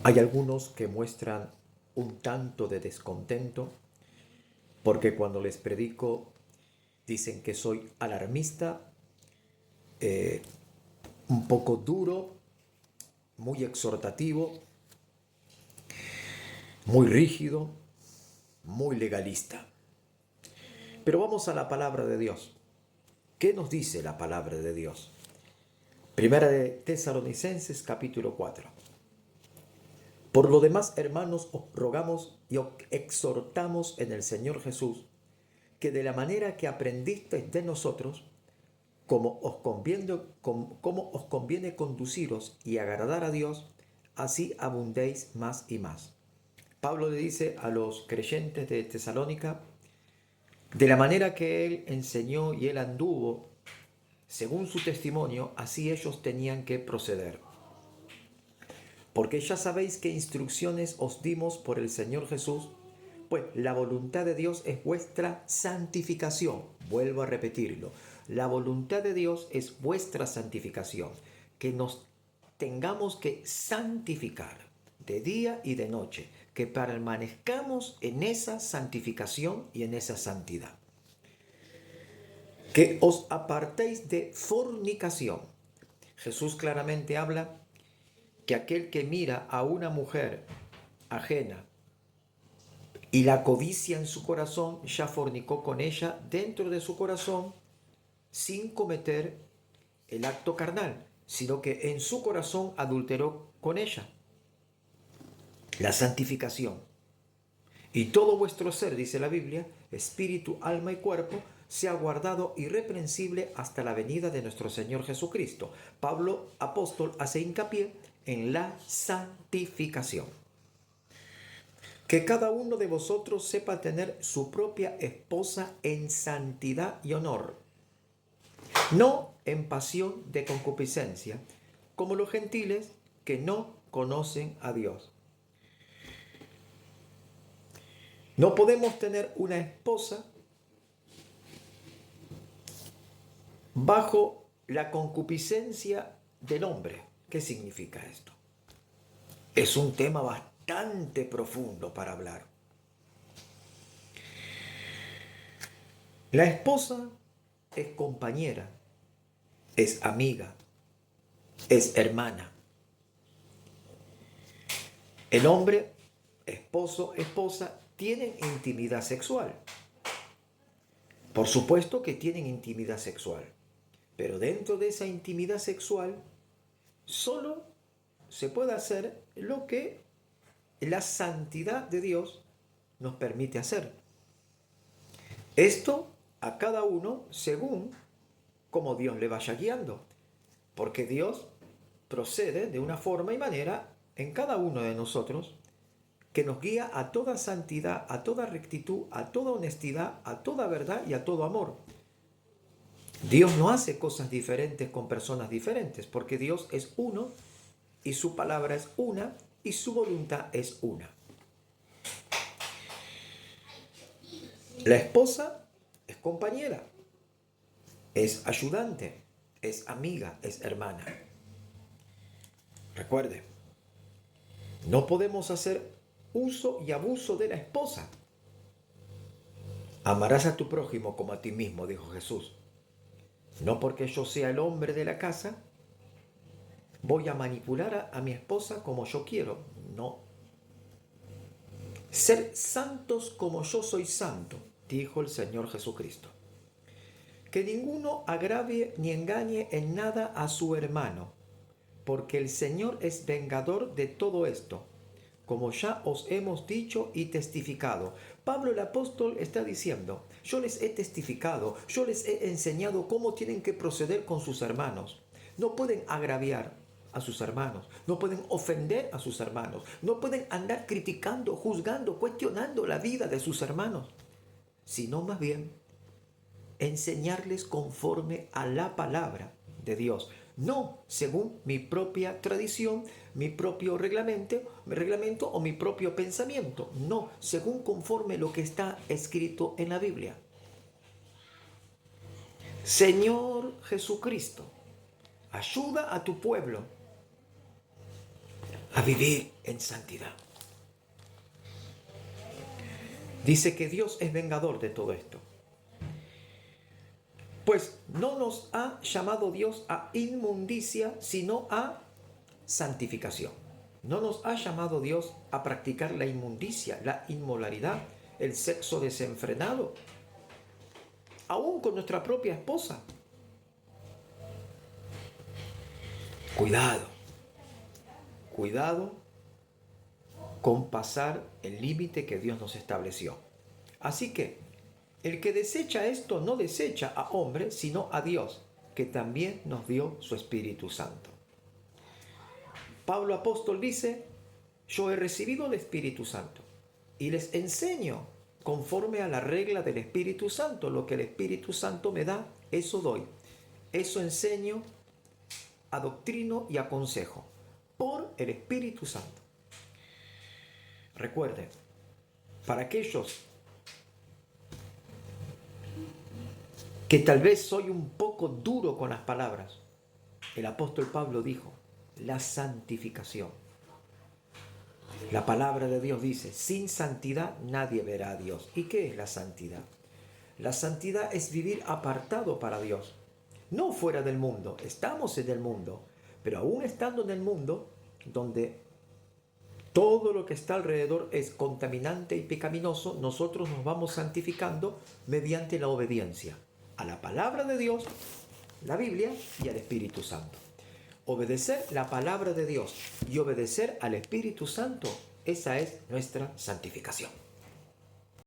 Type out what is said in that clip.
Hay algunos que muestran un tanto de descontento porque cuando les predico dicen que soy alarmista, eh, un poco duro, muy exhortativo, muy rígido, muy legalista. Pero vamos a la palabra de Dios. ¿Qué nos dice la palabra de Dios? Primera de Tesalonicenses capítulo 4. Por lo demás, hermanos, os rogamos y os exhortamos en el Señor Jesús, que de la manera que aprendisteis de nosotros, como os conviene conduciros y agradar a Dios, así abundéis más y más. Pablo le dice a los creyentes de Tesalónica, de la manera que él enseñó y él anduvo, según su testimonio, así ellos tenían que proceder. Porque ya sabéis qué instrucciones os dimos por el Señor Jesús, pues la voluntad de Dios es vuestra santificación. Vuelvo a repetirlo. La voluntad de Dios es vuestra santificación. Que nos tengamos que santificar de día y de noche. Que permanezcamos en esa santificación y en esa santidad. Que os apartéis de fornicación. Jesús claramente habla que aquel que mira a una mujer ajena y la codicia en su corazón, ya fornicó con ella dentro de su corazón sin cometer el acto carnal, sino que en su corazón adulteró con ella. La santificación. Y todo vuestro ser, dice la Biblia, espíritu, alma y cuerpo, sea guardado irreprensible hasta la venida de nuestro Señor Jesucristo. Pablo, apóstol, hace hincapié en la santificación. Que cada uno de vosotros sepa tener su propia esposa en santidad y honor, no en pasión de concupiscencia, como los gentiles que no conocen a Dios. No podemos tener una esposa bajo la concupiscencia del hombre. ¿Qué significa esto? Es un tema bastante profundo para hablar. La esposa es compañera, es amiga, es hermana. El hombre, esposo, esposa, tienen intimidad sexual. Por supuesto que tienen intimidad sexual, pero dentro de esa intimidad sexual solo se puede hacer lo que la santidad de Dios nos permite hacer. Esto a cada uno según como Dios le vaya guiando, porque Dios procede de una forma y manera en cada uno de nosotros que nos guía a toda santidad, a toda rectitud, a toda honestidad, a toda verdad y a todo amor. Dios no hace cosas diferentes con personas diferentes, porque Dios es uno y su palabra es una y su voluntad es una. La esposa es compañera, es ayudante, es amiga, es hermana. Recuerde, no podemos hacer uso y abuso de la esposa. Amarás a tu prójimo como a ti mismo, dijo Jesús. No porque yo sea el hombre de la casa, voy a manipular a mi esposa como yo quiero. No. Ser santos como yo soy santo, dijo el Señor Jesucristo. Que ninguno agravie ni engañe en nada a su hermano, porque el Señor es vengador de todo esto, como ya os hemos dicho y testificado. Pablo el apóstol está diciendo, yo les he testificado, yo les he enseñado cómo tienen que proceder con sus hermanos. No pueden agraviar a sus hermanos, no pueden ofender a sus hermanos, no pueden andar criticando, juzgando, cuestionando la vida de sus hermanos, sino más bien enseñarles conforme a la palabra de Dios, no según mi propia tradición, mi propio reglamento o mi propio pensamiento, no, según conforme lo que está escrito en la Biblia. Señor Jesucristo, ayuda a tu pueblo a vivir en santidad. Dice que Dios es vengador de todo esto. Pues no nos ha llamado Dios a inmundicia, sino a santificación. No nos ha llamado Dios a practicar la inmundicia, la inmoralidad, el sexo desenfrenado, aún con nuestra propia esposa. Cuidado, cuidado con pasar el límite que Dios nos estableció. Así que el que desecha esto no desecha a hombre, sino a Dios, que también nos dio su Espíritu Santo. Pablo apóstol dice, yo he recibido el Espíritu Santo y les enseño conforme a la regla del Espíritu Santo. Lo que el Espíritu Santo me da, eso doy. Eso enseño, adoctrino y aconsejo por el Espíritu Santo. Recuerden, para aquellos que tal vez soy un poco duro con las palabras, el apóstol Pablo dijo, la santificación. La palabra de Dios dice, sin santidad nadie verá a Dios. ¿Y qué es la santidad? La santidad es vivir apartado para Dios, no fuera del mundo. Estamos en el mundo, pero aún estando en el mundo, donde todo lo que está alrededor es contaminante y pecaminoso, nosotros nos vamos santificando mediante la obediencia a la palabra de Dios, la Biblia y al Espíritu Santo. Obedecer la palabra de Dios y obedecer al Espíritu Santo, esa es nuestra santificación.